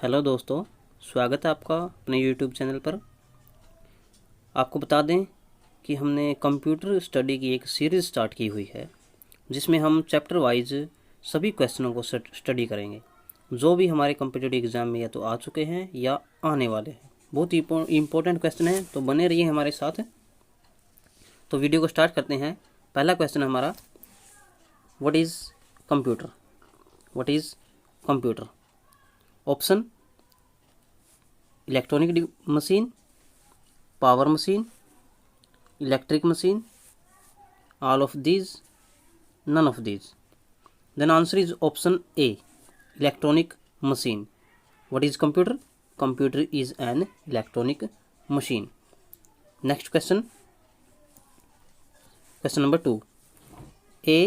Hello दोस्तों, स्वागत है आपका अपने यूट्यूब चैनल पर। आपको बता दें कि हमने कंप्यूटर स्टडी की एक सीरीज़ स्टार्ट की हुई है जिसमें हम चैप्टर वाइज सभी क्वेश्चनों को स्टडी करेंगे जो भी हमारे कॉम्पिटिटिव एग्ज़ाम में या तो आ चुके हैं या आने वाले हैं। बहुत ही इम्पोर्टेंट क्वेश्चन है, तो बने रहिए हमारे साथ। तो वीडियो को स्टार्ट करते हैं। पहला क्वेश्चन हमारा, what is computer. What is computer. Option: electronic machine, power machine, electric machine, all of these, none of these. Then answer is option A, electronic machine. What is computer? Computer is an electronic machine. Next question. Question number 2. A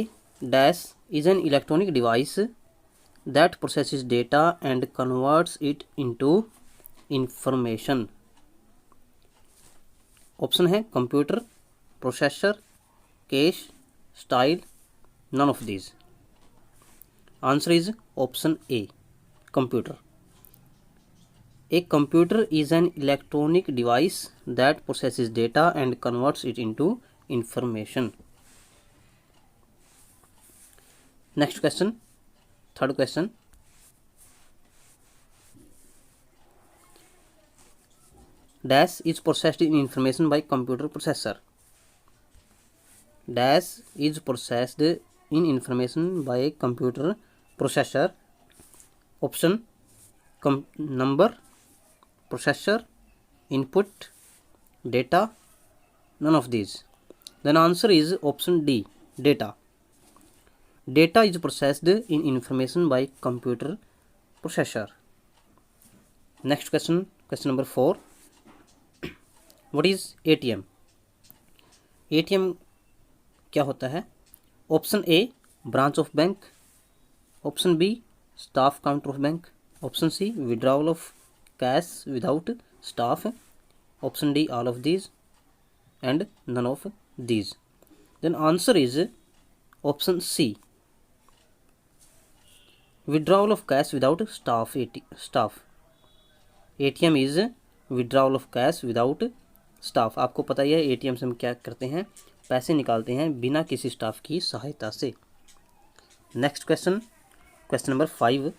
dash is an electronic device that processes data and converts it into information. Option है computer, processor, cache, style, none of these. Answer is option A, computer. A computer is an electronic device that processes data and converts it into information. Next question, third question. Dash is processed in information by computer processor. Dash is processed in information by computer processor. Option: number, processor, input, data, none of these. Then answer is option D, data. Data is processed in information by computer processor. Next question, question number 4. What is ATM. ATM क्या होता है? Option A, branch of bank. Option B, staff counter of bank. Option C, withdrawal of cash without staff. Option D, all of these and none of these. Then answer is option C, withdrawal of cash without staff. ATM is withdrawal of cash without staff. आपको पता ही है ATM से हम क्या करते हैं, पैसे निकालते हैं बिना किसी स्टाफ की सहायता से। Next question, question number 5।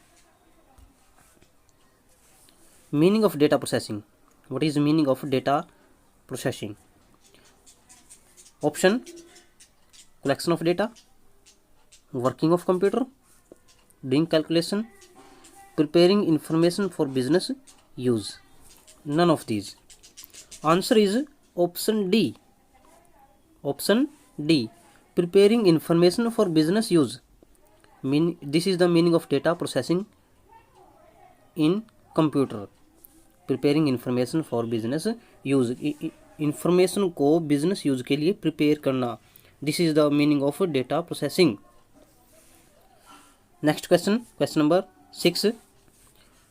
Meaning of data processing. What is meaning of data processing? Option: collection of data, working of computer, doing calculation, preparing information for business use, none of these. Answer is option D. Option D. Preparing information for business use. This is the meaning of data processing in computer. Preparing information for business use. Information को business use के लिए prepare करना. This is the meaning of data processing. Next question. Question number 6.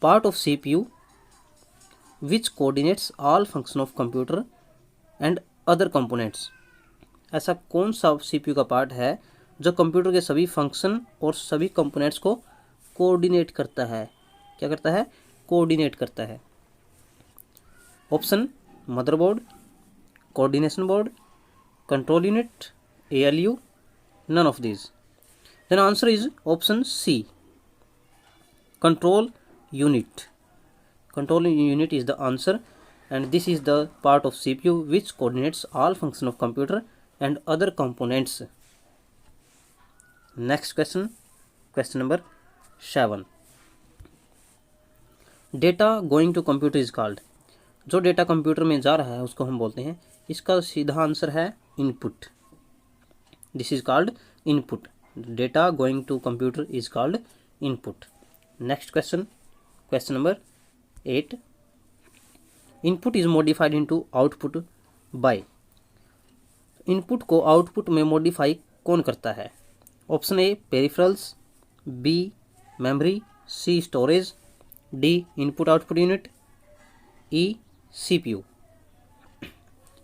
Part of CPU which coordinates all function of computer and other components. ऐसा कौन सा CPU का part है जो कंप्यूटर के सभी फंक्शन और सभी कंपोनेंट्स को कोऑर्डिनेट करता है? क्या करता है? कोऑर्डिनेट करता है। Option: motherboard, coordination board, control unit, ALU, none of this. Then answer is option C, control unit. Control unit is the answer, and this is the part of CPU which coordinates all function of computer and other components. Next question, question number 7. Data going to computer is called. जो data computer में जा रहा है उसको हम बोलते हैं, इसका सीधा आंसर है input. This is called input. Data going to computer is called input. Next question, question number 8. Input is modified into output by. Input को आउटपुट में मॉडिफाई कौन करता है? Option A, peripherals, B, memory, C, storage, D, input output unit, E, CPU.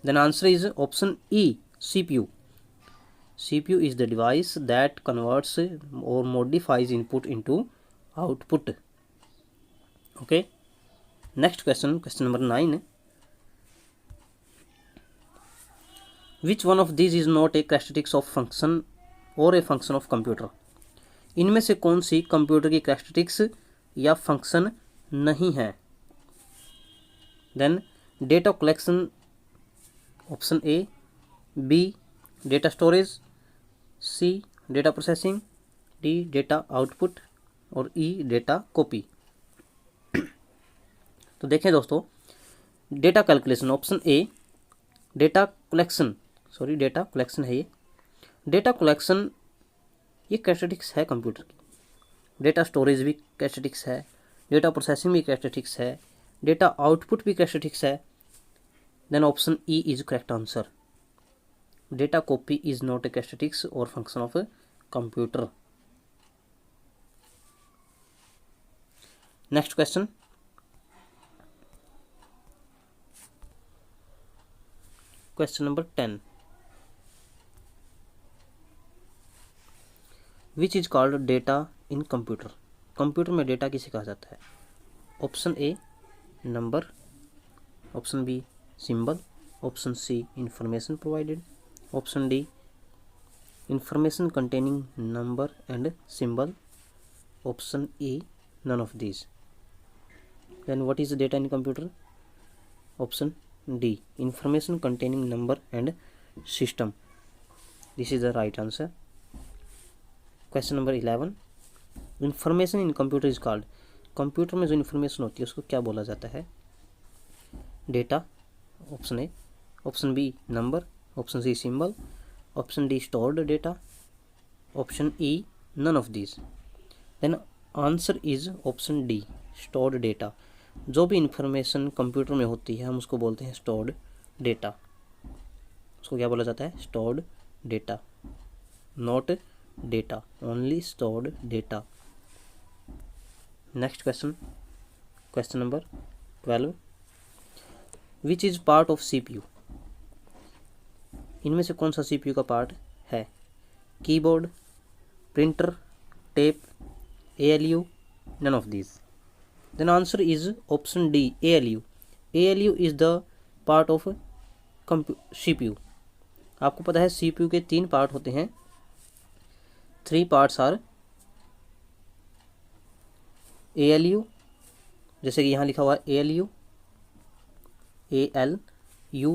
Then answer is option E, CPU. CPU is the device that converts or modifies input into output. Okay. Next question, question number 9, which one of this is not a characteristics of function और a function of computer. इनमें से कौन सी computer की characteristics या function नहीं है। Then data collection, option A, B data storage, C data processing, D data output और ई डेटा कॉपी। तो देखें दोस्तों, data calculation, option A data collection, sorry data collection है ये। डेटा कलेक्शन ये कैरेक्टरिस्टिक्स है कंप्यूटर की। डेटा स्टोरेज भी कैरेक्टरिस्टिक्स है, डेटा प्रोसेसिंग भी कैरेक्टरिस्टिक्स है, डेटा आउटपुट भी कैरेक्टरिस्टिक्स है। Then option E is correct answer. Data copy is not a characteristics और function of computer. Next question, question number 10, which is called data in computer. Computer में data किसे कहा जाता है। Option A number, option B symbol, option C information provided, option D information containing number and symbol, option E none of this. Then what is data in computer. Option D information containing number and system. This is the right answer. Question number 11, information in computer is called. Computer में जो information होती है उसको क्या बोला जाता है। Data, option A, option B number, option C symbol, option D stored data, option E none of this. Then answer is option D stored data. जो भी इंफॉर्मेशन कंप्यूटर में होती है हम उसको बोलते हैं स्टोर्ड डेटा। उसको क्या बोला जाता है, stored data, not data, only stored data. Next question, question number 12, which is part of CPU. इनमें से कौन सा सीपीयू का पार्ट है। Keyboard, printer, tape, ALU, none of this. Then answer is option D ALU. ALU is the part of CPU. आपको पता है CPU के 3 पार्ट होते हैं। 3 पार्ट्स आर ALU, जैसे कि यहाँ लिखा हुआ है ALU, ALU,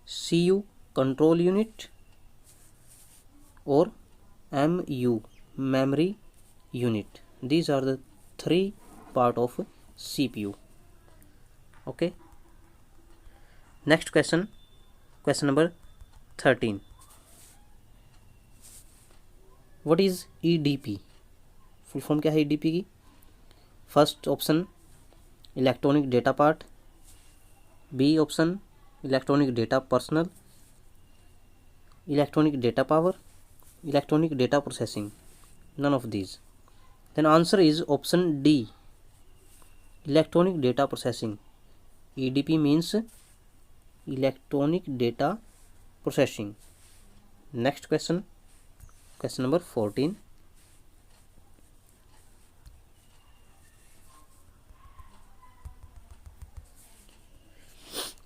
CU control unit और MU memory unit. These are the 3 part of CPU। Okay, next question, question number 13, what is EDP। Full form क्या है EDP की। First option electronic data part, B option electronic data personal, electronic data power, electronic data processing, none of these. Then answer is option D electronic data processing. EDP means electronic data processing. Next question, question number 14,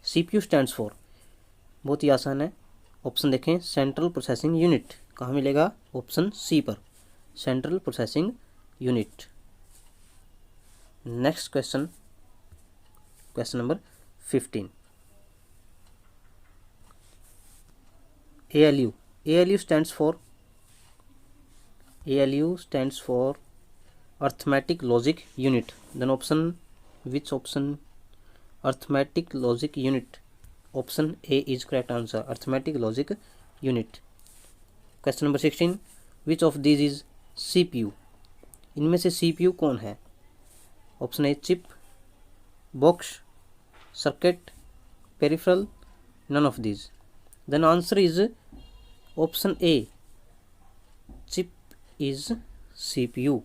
CPU stands for. बहुत ही आसान है। Option देखें, central processing unit. कहाँ मिलेगा, option C पर, central processing unit. Next question, question number 15, ALU। ALU stands for, ALU stands for arithmetic logic unit. Then option, which option, arithmetic logic unit. Option A is correct answer, arithmetic logic unit. Question number 16, which of this is CPU। इनमें से CPU कौन है। Option A chip, box, circuit, peripheral, none of this. Then answer is option A chip is CPU।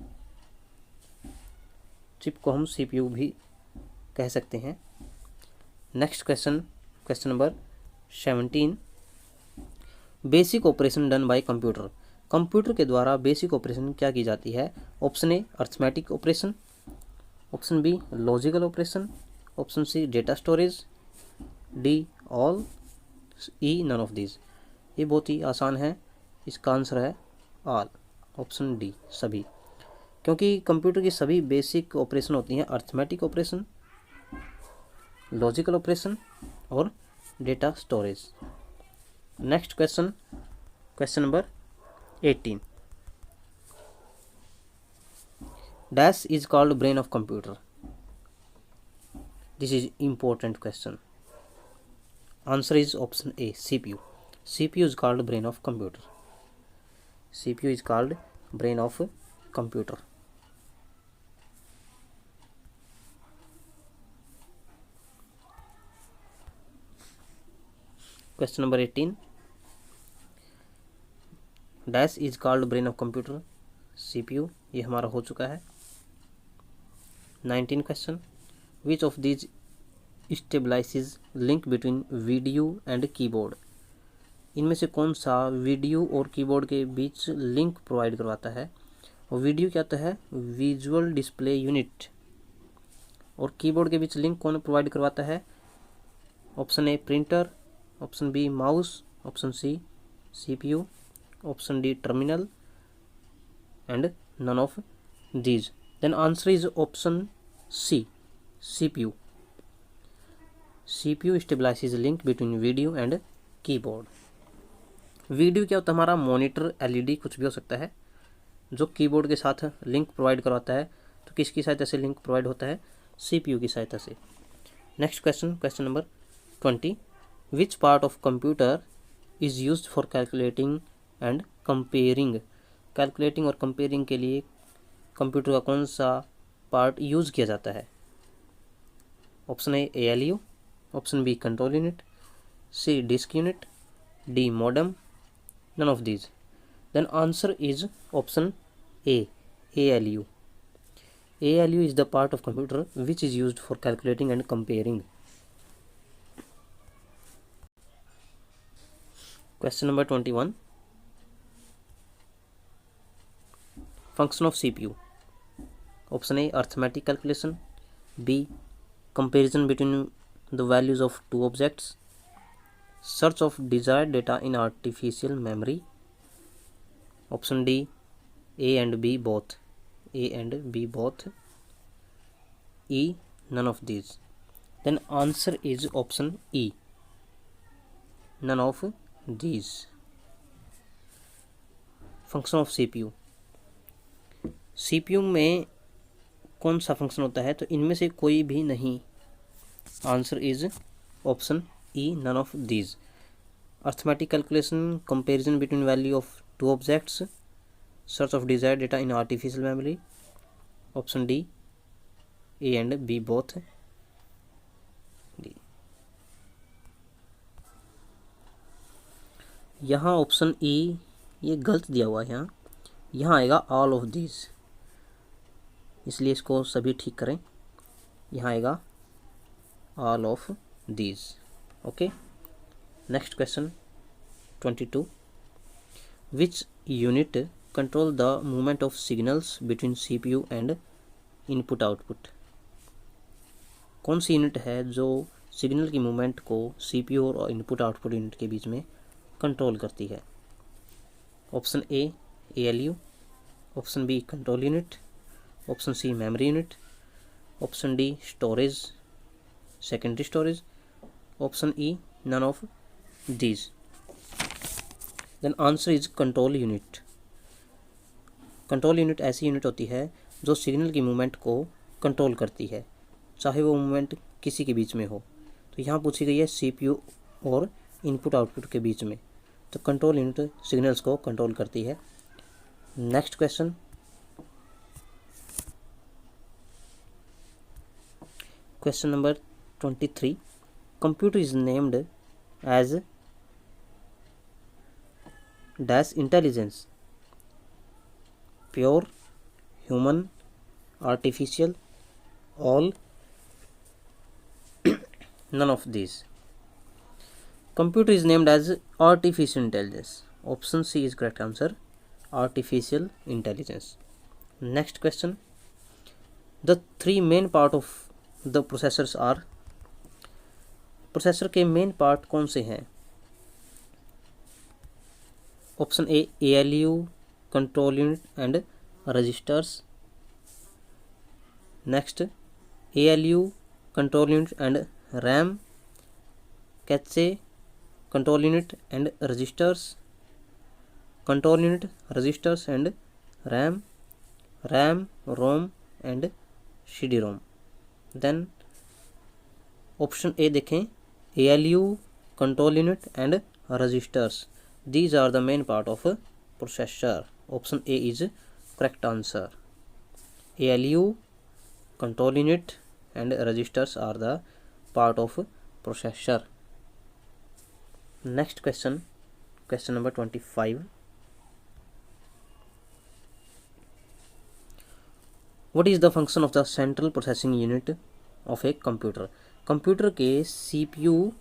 Chip को हम CPU भी कह सकते हैं। Next question, question number 17, basic operation done by computer. Computer के द्वारा बेसिक ऑपरेशन क्या की जाती है। Option A arithmetic operation, option B logical operation, option C data storage, D all, E none of these. ये बहुत ही आसान है, इसका आंसर है ऑल, ऑप्शन डी सभी, क्योंकि कंप्यूटर की सभी बेसिक ऑपरेशन होती हैं अर्थमेटिक ऑपरेशन, लॉजिकल ऑपरेशन और data storage. Next question, question number 18, dash is called brain of computer. This is important question. Answer is option A, CPU. CPU is called brain of computer. CPU is called brain of computer. Question number 18. Dash is called brain of computer. CPU ये हमारा हो चुका है। 19 question. Which of these stabilizes link between video and keyboard. इनमें से कौन सा video और कीबोर्ड के बीच लिंक प्रोवाइड करवाता है। और वीडियो क्या होता है, विजुअल डिस्प्ले यूनिट, और कीबोर्ड के बीच लिंक कौन प्रोवाइड करवाता है। Option A printer, option B mouse, option C CPU, option D terminal and none of these. Then answer is option C CPU. CPU stabilises link between video and keyboard. Video क्या होता है, हमारा monitor, LED कुछ भी हो सकता है, जो कीबोर्ड के साथ लिंक प्रोवाइड करवाता है। तो किसकी सहायता से लिंक प्रोवाइड होता है, CPU की सहायता से। Next question, question number 20, which part of computer is used for calculating and comparing. Calculating और कंपेयरिंग के लिए कंप्यूटर का कौन सा पार्ट यूज किया जाता है। Option A ALU, option B control unit, C disk unit, D modem, none of these. Then answer is option A ALU। ALU is the part of computer which is used for calculating and comparing. Question number 21, function of CPU. Option A arithmetic calculation, B comparison between the values of two objects, search of desired data in artificial memory, option D A and B both, A and B both, E none of these. Then answer is option E, none of these. Function of CPU। CPU में कौन सा function होता है, तो इनमें से कोई भी नहीं। Answer is option E none of these. Arithmetic calculation, comparison between value of two objects, search of desired data in artificial memory, option D A and B both, D. यहाँ ऑप्शन ई ये गलत दिया हुआ है, यहाँ आएगा all of these, इसलिए इसको सभी ठीक करें। यहाँ आएगा all of these. Okay, next question 22, which unit control the movement of signals between CPU and input output. कौन सी यूनिट है जो सिग्नल की मूवमेंट को CPU और इनपुट आउटपुट यूनिट के बीच में कंट्रोल करती है। Option A ALU, option B control unit, option C memory unit, option D storage, secondary storage, option E none of these. Then answer is control unit. Control unit ऐसी unit होती है जो signal की movement को control करती है, चाहे वो मूवमेंट किसी के बीच में हो। तो यहाँ पूछी गई है CPU और इनपुट आउटपुट के बीच में, तो कंट्रोल यूनिट सिग्नल्स को कंट्रोल करती है। Next question, question number 23, computer is named as dash intelligence, pure, human, artificial, all, none of these. Computer is named as artificial intelligence. Option C is correct answer, artificial intelligence. Next question, the three main part of the processors are, processor के main part कौन से हैं? Option A ALU, control unit and registers. Next ALU, control unit and RAM, cache, control unit and registers, control unit, registers and RAM, RAM, ROM and CD ROM. Then option A देखें, ALU, control unit and registers, these are the main part of a processor. Option A is correct answer. ALU, control unit and registers are the part of processor. Next question, question number 25. What is the function of the central processing unit of a computer? Computer के CPU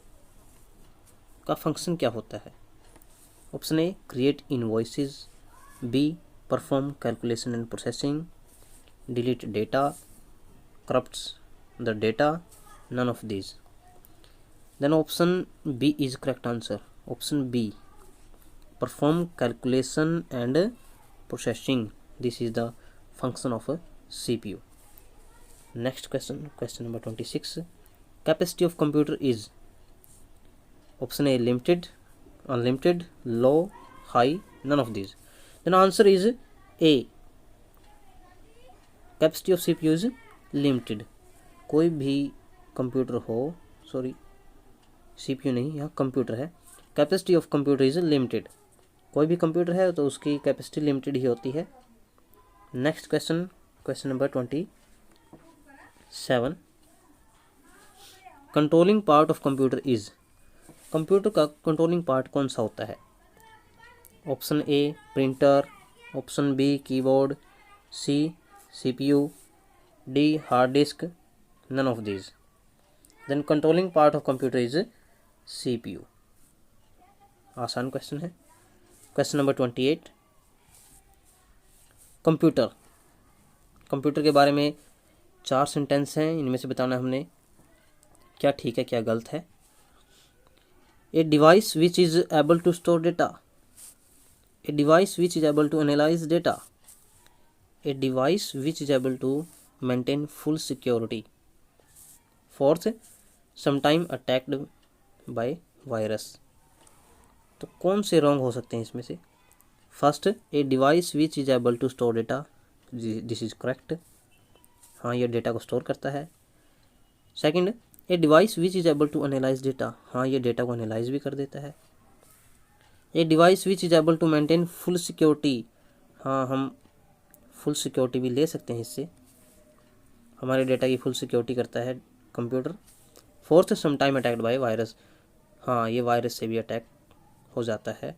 का function क्या होता है? Option A create invoices, B perform calculation and processing, delete data, corrupts the data, none of these. Then option B is correct answer. Option B perform calculation and processing, this is the function of a CPU. Next question, question number 26, capacity of computer is, option A limited, unlimited, low, high, none of these. Then answer is A, capacity of CPU is limited. कोई भी computer हो, sorry CPU नहीं, यहाँ computer है, capacity of computer is limited. कोई भी computer है तो उसकी कैपेसिटी लिमिटेड ही होती है। Next question, question number 27, controlling part of computer is, computer का कंट्रोलिंग पार्ट कौन सा होता है? Option A printer, option B keyboard, C CPU, D hard disk, none of these. Then controlling part of computer is CPU। आसान question है। Question number 28, computer, computer के बारे में 4 सेंटेंस हैं, इनमें से बताना हमने क्या ठीक है क्या गलत है। A device which is able to store data, a device which is able to analyze data, a device which is able to maintain full security. Fourth, sometime attacked by virus. तो कौन से रॉन्ग हो सकते हैं इसमें से? First, a device which is able to store data, this is correct, हाँ ये डेटा को स्टोर करता है। Second, a device which is able to analyse data, हाँ ये डेटा को एनालाइज भी कर देता है। A device which is able to maintain full security, हाँ हम फुल सिक्योरिटी भी ले सकते हैं इससे, हमारे डेटा की फुल सिक्योरिटी करता है computer. Fourth, sometime attacked by virus, हाँ ये वायरस से भी अटैक हो जाता है।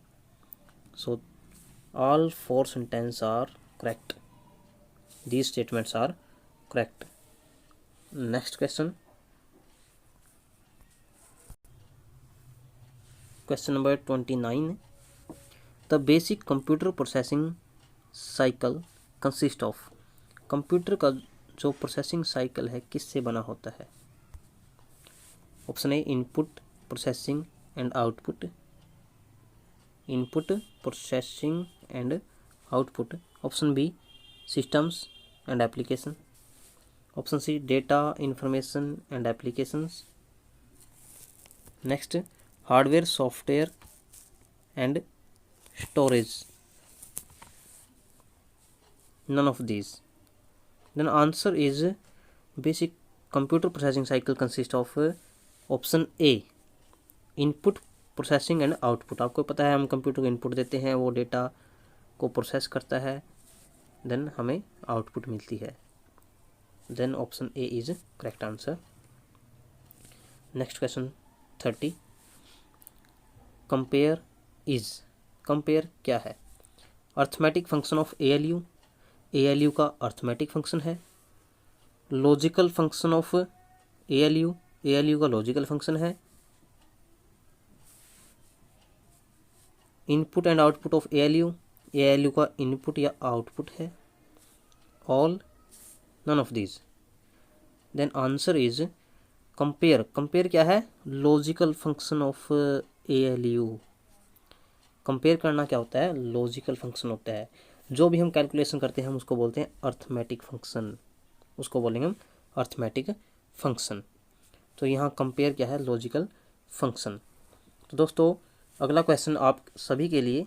So all 4 sentence are correct, these statements are correct. Next question, question number 29, the basic computer processing cycle consist of, computer का जो प्रोसेसिंग साइकिल है किससे बना होता है? Option A input processing and output, input processing and output. Option B systems and application, option C data information and applications. Next, hardware software and storage, none of these. Then answer is basic computer processing cycle consists of option A, input processing and output। आपको पता है हम computer को input देते हैं, वो data को process करता है, देन हमें आउटपुट मिलती है। Then option A is correct answer. Next question 30, compare is, compare क्या है? Arithmetic function of ALU, ALU का अर्थमेटिक फंक्शन है। Logical function of ALU, ALU का लॉजिकल फंक्शन है। Input and output of ALU, ALU का input या output है। All, none of these. Then answer is compare. Compare क्या है? Logical function of ALU। Compare करना क्या होता है? लॉजिकल फंक्शन होता है। जो भी हम कैलकुलेशन करते हैं हम उसको बोलते हैं अर्थमेटिक फंक्शन, उसको बोलेंगे हम अर्थमेटिक फंक्शन। तो यहाँ कंपेयर क्या है? Logical function. तो दोस्तों अगला क्वेश्चन आप सभी के लिए,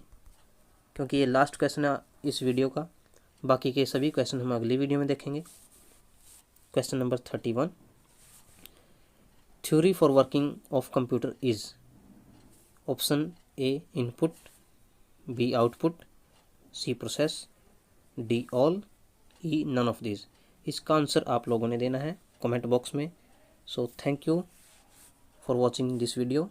क्योंकि ये लास्ट क्वेश्चन है इस वीडियो का, बाकी के सभी क्वेश्चन हम अगली वीडियो में देखेंगे। Question number 31, theory for working of computer is option A input, B output, C process, D all, E none of this. इसका आंसर आप लोगों ने देना है कमेंट बॉक्स में। So thank you for watching this video.